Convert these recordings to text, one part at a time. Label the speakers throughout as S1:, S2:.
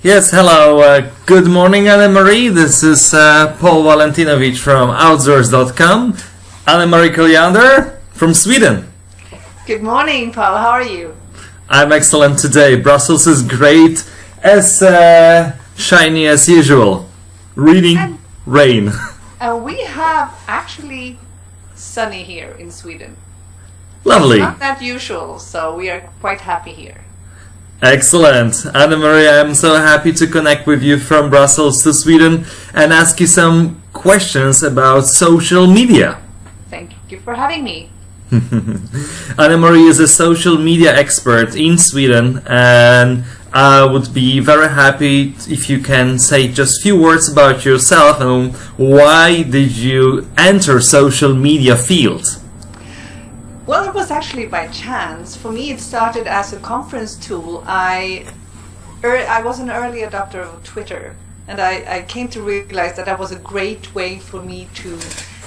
S1: Yes, hello. Good morning, Anne-Marie. This is Paul Walentynowicz from Outsource.com. Anne-Marie Colliander from Sweden.
S2: Good morning, Paul. How are you?
S1: I'm excellent today. Brussels is great, as shiny as usual. Reading rain.
S2: And we have actually sunny here in Sweden.
S1: Lovely.
S2: It's not that usual, so we are quite happy here.
S1: Excellent. Anne-Marie, I'm so happy to connect with you from Brussels to Sweden and ask you some questions about social media.
S2: Thank you for having me.
S1: Anne-Marie is a social media expert in Sweden, and I would be very happy if you can say just a few words about yourself and why did you enter social media field?
S2: Well, it was actually by chance. For me, it started as a conference tool. I was an early adopter of Twitter, and I came to realize that was a great way for me to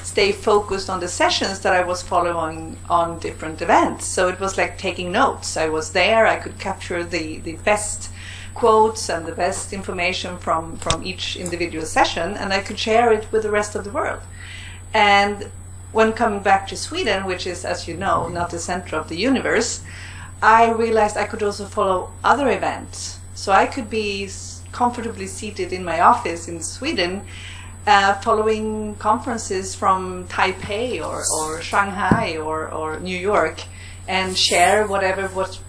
S2: stay focused on the sessions that I was following on different events. So it was like taking notes. I was there, I could capture the best quotes and the best information from each individual session, and I could share it with the rest of the world. And when coming back to Sweden, which is, as you know, not the center of the universe, I realized I could also follow other events. So I could be comfortably seated in my office in Sweden, following conferences from Taipei or Shanghai or New York, and share whatever was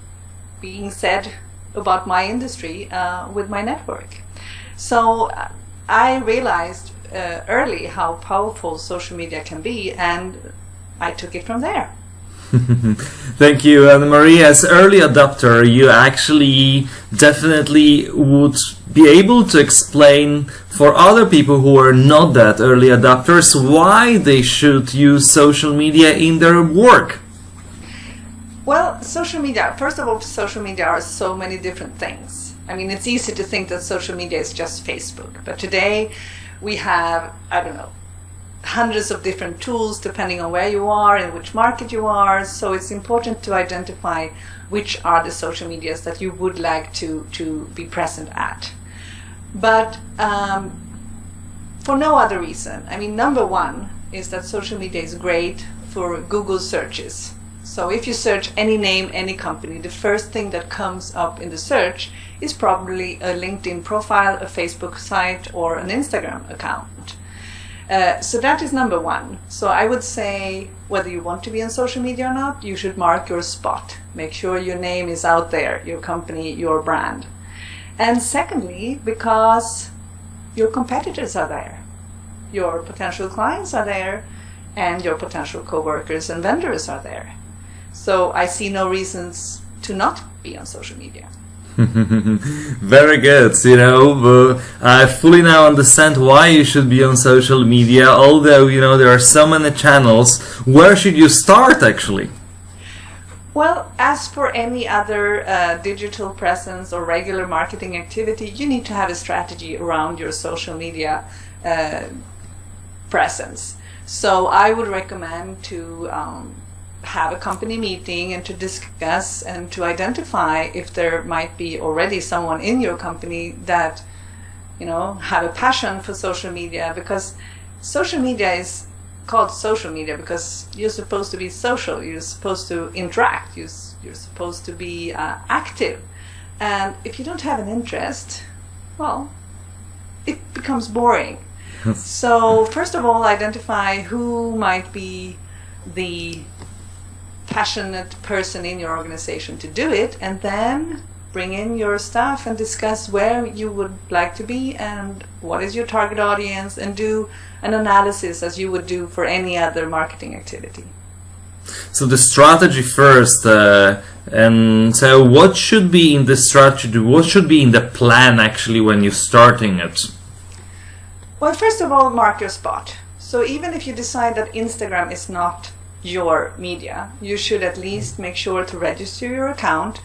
S2: being said about my industry with my network. So I realized early how powerful social media can be, and I took it from there.
S1: Thank you, Anne-Marie. As early adopter, you actually definitely would be able to explain for other people who are not that early adopters why they should use social media in their work.
S2: Well, social media, first of all, social media are so many different things. I mean, it's easy to think that social media is just Facebook, but today we have, I don't know, hundreds of different tools depending on where you are and which market you are. So it's important to identify which are the social medias that you would like to be present at. But for no other reason. I mean, number one is that social media is great for Google searches. So if you search any name, any company, the first thing that comes up in the search is probably a LinkedIn profile, a Facebook site, or an Instagram account. So that is number one. So I would say whether you want to be on social media or not, you should mark your spot. Make sure your name is out there, your company, your brand. And secondly, because your competitors are there, your potential clients are there, and your potential co-workers and vendors are there. So I see no reasons to not be on social media.
S1: Very good. I fully now understand why you should be on social media, although, there are so many channels. Where should you start, actually?
S2: Well, as for any other digital presence or regular marketing activity, you need to have a strategy around your social media presence. So I would recommend to have a company meeting and to discuss and to identify if there might be already someone in your company that have a passion for social media, because social media is called social media because you're supposed to be social, you're supposed to interact, you're supposed to be active, and if you don't have an interest, well, it becomes boring. So first of all, identify who might be the passionate person in your organization to do it, and then bring in your staff and discuss where you would like to be and what is your target audience, and do an analysis as you would do for any other marketing activity.
S1: So the strategy first, and so what should be in the strategy, what should be in the plan actually when you're starting it?
S2: Well, first of all, mark your spot. So even if you decide that Instagram is not your media, you should at least make sure to register your account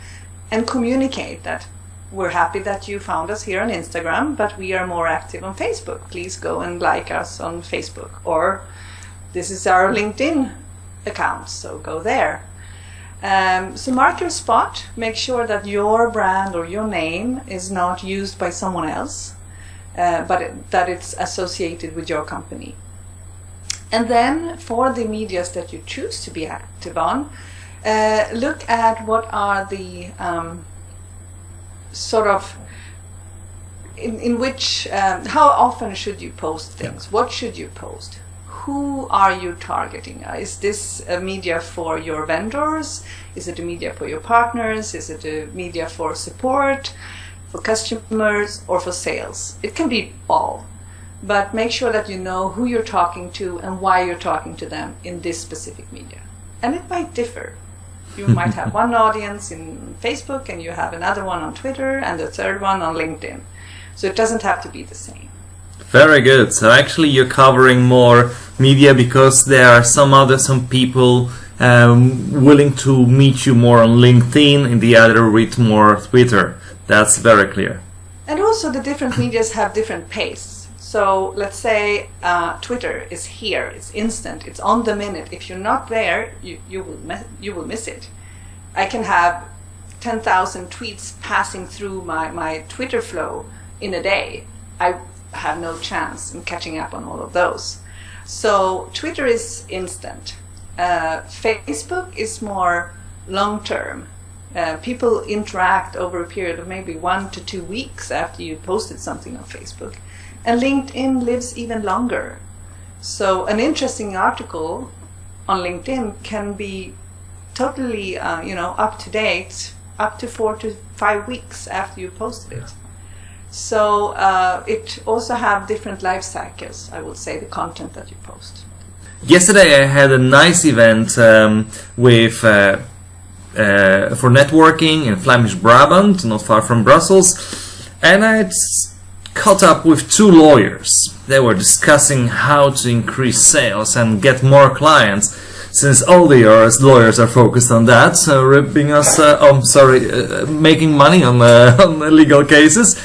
S2: and communicate that we're happy that you found us here on Instagram, but we are more active on Facebook. Please go and like us on Facebook. Or this is our LinkedIn account, so go there. So mark your spot, make sure that your brand or your name is not used by someone else, but that it's associated with your company. And then for the medias that you choose to be active on, look at what are the sort of in which, how often should you post things? What should you post? Who are you targeting? Is this a media for your vendors? Is it a media for your partners? Is it a media for support, for customers, or for sales? It can be all. But make sure that you know who you're talking to and why you're talking to them in this specific media. And it might differ. You might have one audience in Facebook and you have another one on Twitter and a third one on LinkedIn. So it doesn't have to be the same.
S1: Very good. So actually you're covering more media because there are some people willing to meet you more on LinkedIn and the other with more Twitter. That's very clear.
S2: And also the different medias have different pace. So let's say Twitter is here, it's instant, it's on the minute. If you're not there, you will miss it. I can have 10,000 tweets passing through my Twitter flow in a day. I have no chance in catching up on all of those. So Twitter is instant. Facebook is more long-term. People interact over a period of maybe 1 to 2 weeks after you posted something on Facebook. And LinkedIn lives even longer. So an interesting article on LinkedIn can be totally up to date up to 4 to 5 weeks after you posted it. So it also have different life cycles, I would say, the content that you post.
S1: Yesterday I had a nice event for networking in Flemish Brabant, not far from Brussels, and I caught up with 2 lawyers. They were discussing how to increase sales and get more clients, since all the lawyers are focused on that, so ripping us, making money on legal cases.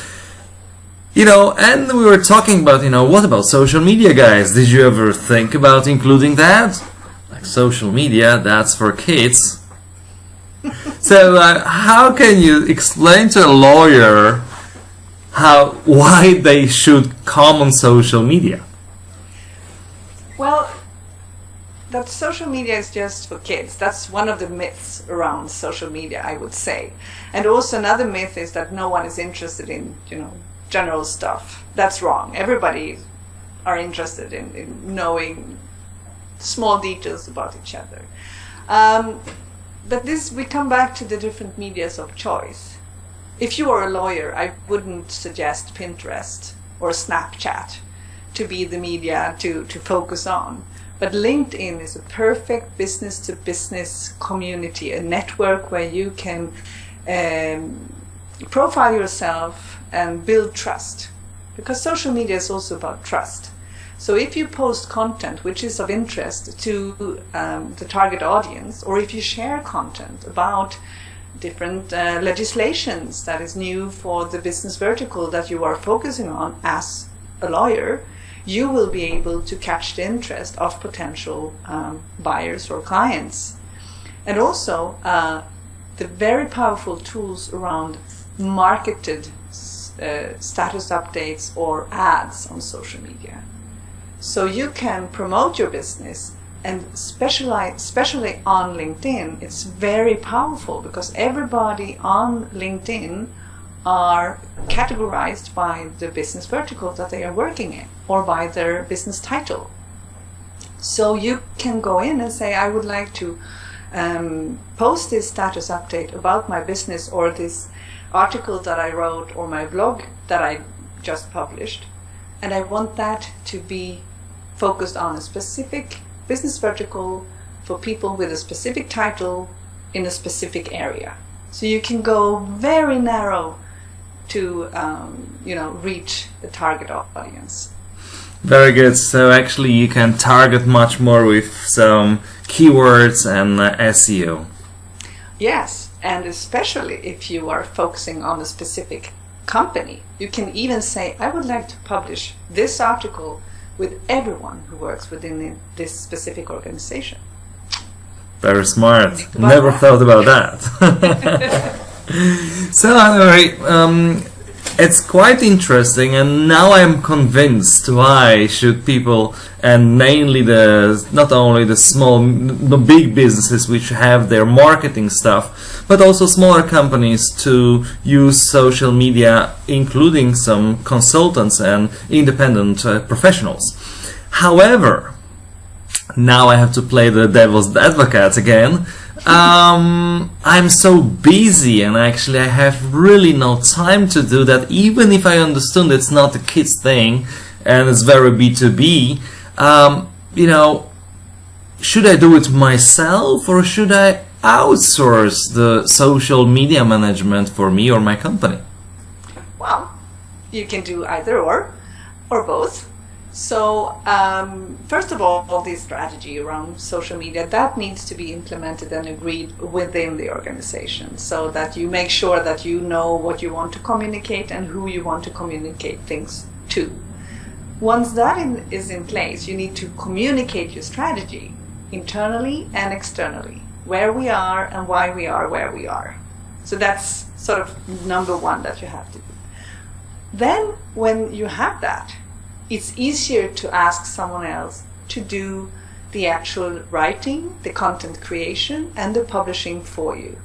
S1: And we were talking about, what about social media, guys? Did you ever think about including that? Like, social media, that's for kids. So how can you explain to a lawyer why they should come on social media?
S2: Well, that social media is just for kids. That's one of the myths around social media, I would say. And also another myth is that no one is interested in, general stuff. That's wrong. Everybody are interested in knowing small details about each other. But we come back to the different medias of choice. If you are a lawyer, I wouldn't suggest Pinterest or Snapchat to be the media to focus on. But LinkedIn is a perfect business-to-business community, a network where you can profile yourself and build trust. Because social media is also about trust. So if you post content which is of interest to the target audience, or if you share content about different legislations that is new for the business vertical that you are focusing on as a lawyer, you will be able to catch the interest of potential buyers or clients. And also the very powerful tools around marketed status updates or ads on social media. So you can promote your business, and especially on LinkedIn, it's very powerful because everybody on LinkedIn are categorized by the business vertical that they are working in or by their business title. So you can go in and say, I would like to post this status update about my business or this article that I wrote or my blog that I just published, and I want that to be focused on a specific business vertical for people with a specific title in a specific area. So you can go very narrow to reach the target audience.
S1: Very good. So actually you can target much more with some keywords and SEO.
S2: Yes, and especially if you are focusing on a specific company, you can even say, I would like to publish this article with everyone who works within this specific organization.
S1: Very smart.
S2: Think about
S1: Never
S2: that.
S1: thought about that. So, anyway, it's quite interesting, and now I'm convinced why should people, and mainly not only the big businesses which have their marketing stuff, but also smaller companies to use social media, including some consultants and independent professionals. However, now I have to play the devil's advocate again. I'm so busy, and actually I have really no time to do that, even if I understand it's not a kids thing and it's very B2B. Should I do it myself, or should I outsource the social media management for me or my company?
S2: Well, you can do either or both. So, first of all the strategy around social media, that needs to be implemented and agreed within the organization, so that you make sure that you know what you want to communicate and who you want to communicate things to. Once that is in place, you need to communicate your strategy internally and externally, where we are and why we are where we are. So that's sort of number one that you have to do. Then, when you have that, it's easier to ask someone else to do the actual writing, the content creation, and the publishing for you.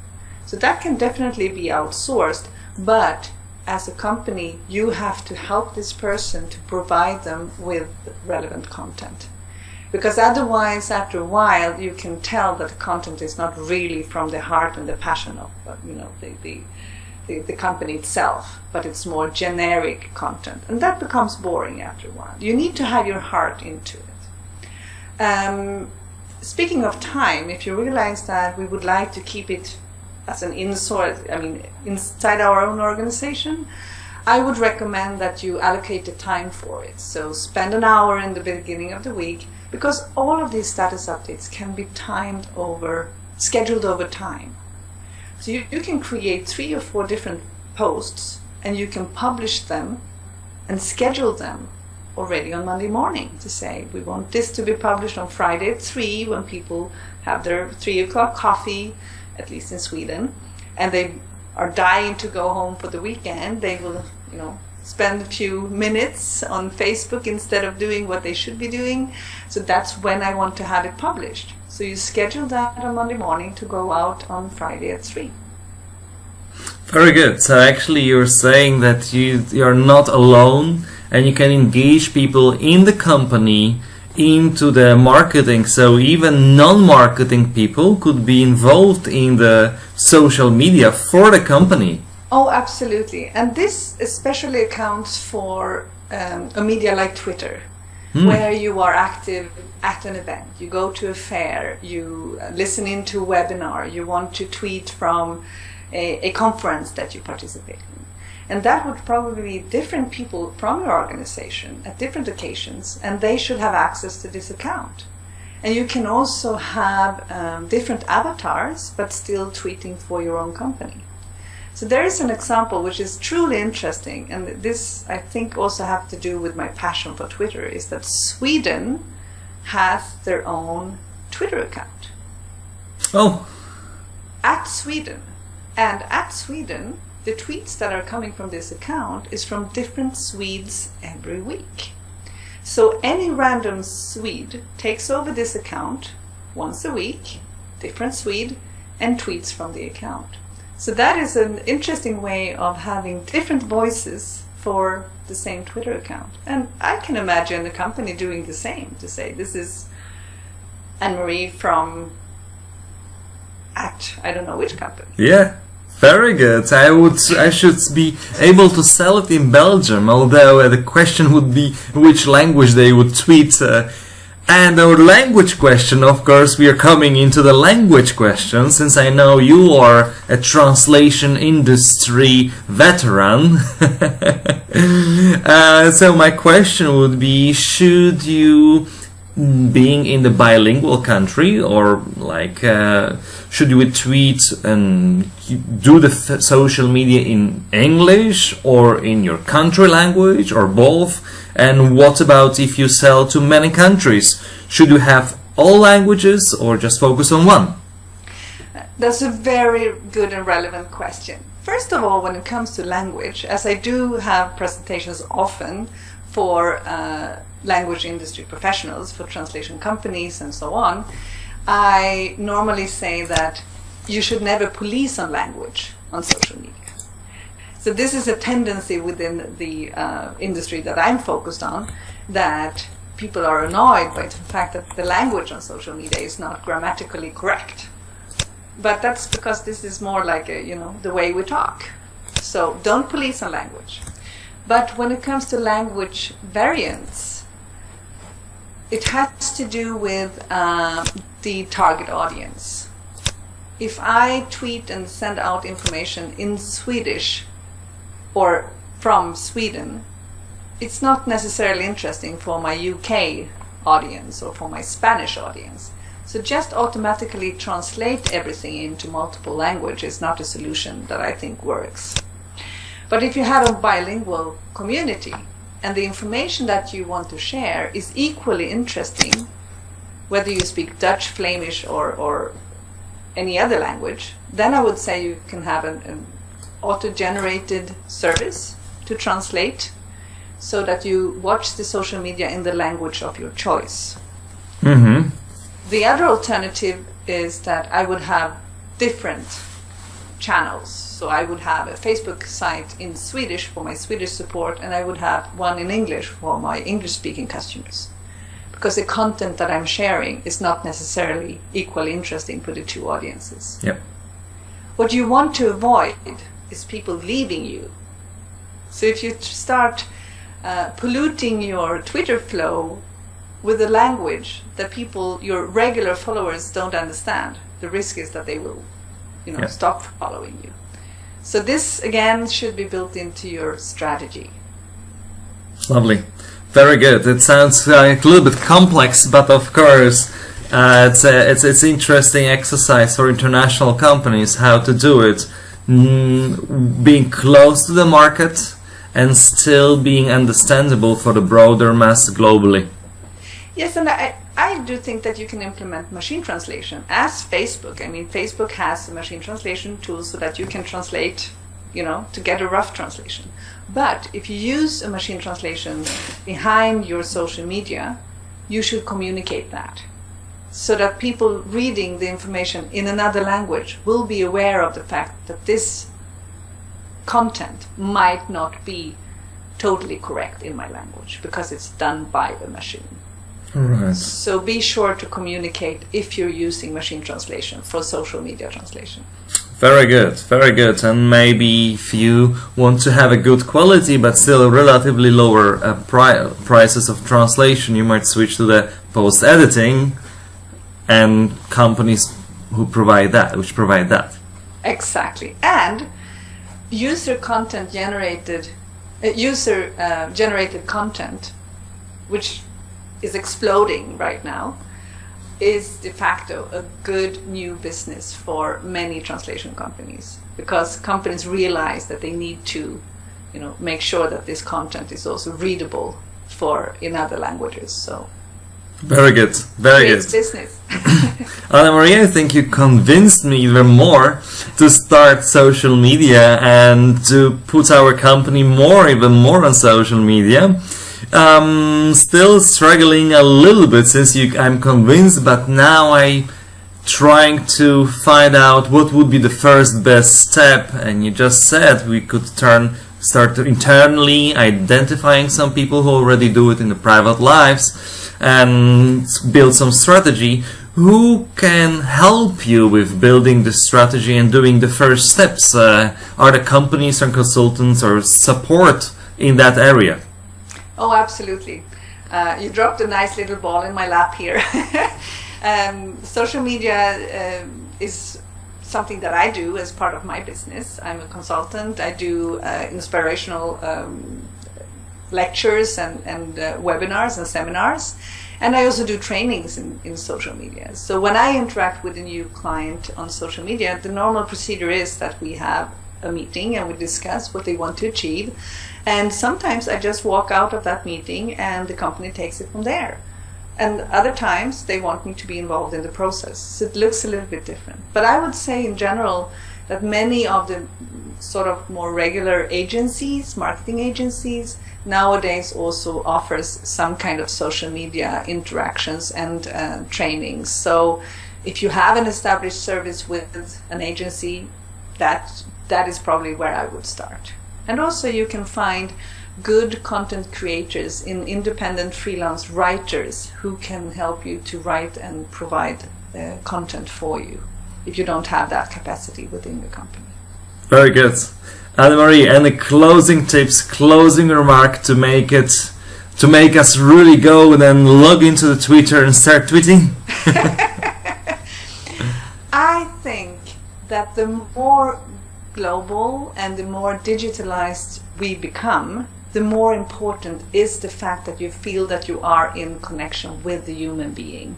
S2: So that can definitely be outsourced, but as a company, you have to help this person to provide them with relevant content. Because otherwise, after a while, you can tell that the content is not really from the heart and the passion of the company itself, but it's more generic content, and that becomes boring after a while. You need to have your heart into it. Speaking of time, if you realize that we would like to keep it as an inside our own organization, I would recommend that you allocate the time for it. So spend an hour in the beginning of the week, because all of these status updates can be scheduled over time. So you can create 3 or 4 different posts, and you can publish them and schedule them already on Monday morning to say, we want this to be published on Friday at 3 when people have their 3 o'clock coffee, at least in Sweden, and they are dying to go home for the weekend. They will, spend a few minutes on Facebook instead of doing what they should be doing. So that's when I want to have it published. So you schedule that on Monday morning to go out on Friday at 3.
S1: Very good. So actually you're saying that you're not alone, and you can engage people in the company into the marketing. So even non-marketing people could be involved in the social media for the company.
S2: Oh, absolutely. And this especially accounts for a media like Twitter, where you are active at an event. You go to a fair, you listen into a webinar, you want to tweet from a conference that you participate in. And that would probably be different people from your organization at different occasions, and they should have access to this account. And you can also have different avatars, but still tweeting for your own company. So there is an example which is truly interesting, and this I think also have to do with my passion for Twitter, is that Sweden has their own Twitter account.
S1: Oh.
S2: At Sweden. And at Sweden, the tweets that are coming from this account is from different Swedes every week. So any random Swede takes over this account once a week, different Swede, and tweets from the account. So that is an interesting way of having different voices for the same Twitter account. And I can imagine a company doing the same, to say, this is Anne-Marie from I don't know which company.
S1: Yeah. Very good. I should be able to sell it in Belgium, although the question would be which language they would tweet. And our language question, of course, we are coming into the language question, since I know you are a translation industry veteran. So my question would be, should you, being in the bilingual country, or should you tweet and do the social media in English or in your country language, or both? And what about if you sell to many countries? Should you have all languages or just focus on one?
S2: That's a very good and relevant question. First of all, when it comes to language, as I do have presentations often for language industry professionals, for translation companies and so on, I normally say that you should never police on language on social media. So this is a tendency within the industry that I'm focused on, that people are annoyed by the fact that the language on social media is not grammatically correct. But that's because this is more like the way we talk. So don't police on language. But when it comes to language variants, it has to do with the target audience. If I tweet and send out information in Swedish or from Sweden, it's not necessarily interesting for my UK audience or for my Spanish audience. So just automatically translate everything into multiple languages is not a solution that I think works. But if you have a bilingual community and the information that you want to share is equally interesting, whether you speak Dutch, Flemish or any other language, then I would say you can have an auto-generated service to translate so that you watch the social media in the language of your choice.
S1: Mm-hmm.
S2: The other alternative is that I would have different channels. So I would have a Facebook site in Swedish for my Swedish support, and I would have one in English for my English-speaking customers. Because the content that I'm sharing is not necessarily equally interesting for the two audiences.
S1: Yep.
S2: What you want to avoid is people leaving you. So if you start polluting your Twitter flow with a language that your regular followers don't understand, the risk is that they will, stop following you. So this, again, should be built into your strategy.
S1: Lovely. Very good. It sounds a little bit complex, but of course, it's interesting exercise for international companies how to do it, being close to the market and still being understandable for the broader mass globally.
S2: Yes, and I do think that you can implement machine translation as Facebook. I mean, Facebook has a machine translation tool so that you can translate, to get a rough translation. But if you use a machine translation behind your social media, you should communicate that so that people reading the information in another language will be aware of the fact that this content might not be totally correct in my language because it's done by the machine.
S1: Right.
S2: So be sure to communicate if you're using machine translation for social media translation.
S1: Very good, very good. And maybe if you want to have a good quality but still relatively lower prices of translation, you might switch to the post-editing and companies which provide that.
S2: Exactly. And user-generated content, which is exploding right now, is de facto a good new business for many translation companies, because companies realize that they need to, make sure that this content is also readable in other languages. So
S1: very good, very good.
S2: It's business.
S1: Anna-Maria, I think you convinced me even more to start social media and to put our company even more on social media. Still struggling a little bit since I'm convinced, but now I'm trying to find out what would be the first best step. And you just said we could start internally identifying some people who already do it in the private lives and build some strategy. Who can help you with building the strategy and doing the first steps? Are the companies and consultants or support in that area?
S2: Oh, absolutely. You dropped a nice little ball in my lap here. Social media is something that I do as part of my business. I'm a consultant. I do inspirational lectures and webinars and seminars. And I also do trainings in social media. So when I interact with a new client on social media, the normal procedure is that we have a meeting and we discuss what they want to achieve. And sometimes I just walk out of that meeting and the company takes it from there. And other times they want me to be involved in the process. So it looks a little bit different. But I would say in general that many of the sort of more regular agencies, marketing agencies, nowadays also offers some kind of social media interactions and trainings. So if you have an established service with an agency, that is probably where I would start. And also you can find good content creators in independent freelance writers who can help you to write and provide content for you if you don't have that capacity within your company.
S1: Very good. Anne-Marie, any closing tips, closing remark to make us really go and then log into the Twitter and start tweeting?
S2: I think that the more global and the more digitalized we become, the more important is the fact that you feel that you are in connection with the human being.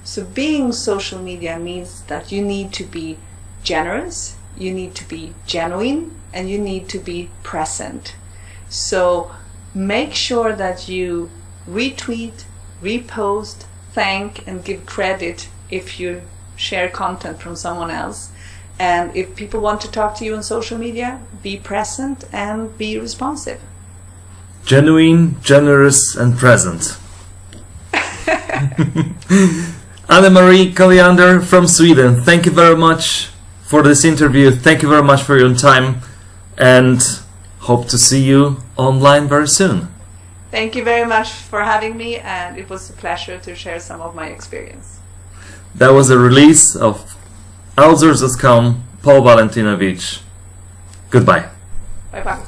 S2: So being social media means that you need to be generous, you need to be genuine, and you need to be present. So make sure that you retweet, repost, thank, and give credit if you share content from someone else. And if people want to talk to you on social media, be present and be responsive.
S1: Genuine, generous, and present. Anne-Marie Colliander from Sweden, thank you very much for this interview. Thank you very much for your time, and hope to see you online very soon.
S2: Thank you very much for having me, and it was a pleasure to share some of my experience.
S1: That was a release of Outsource.com, Walentynowicz. Goodbye.
S2: Bye-bye.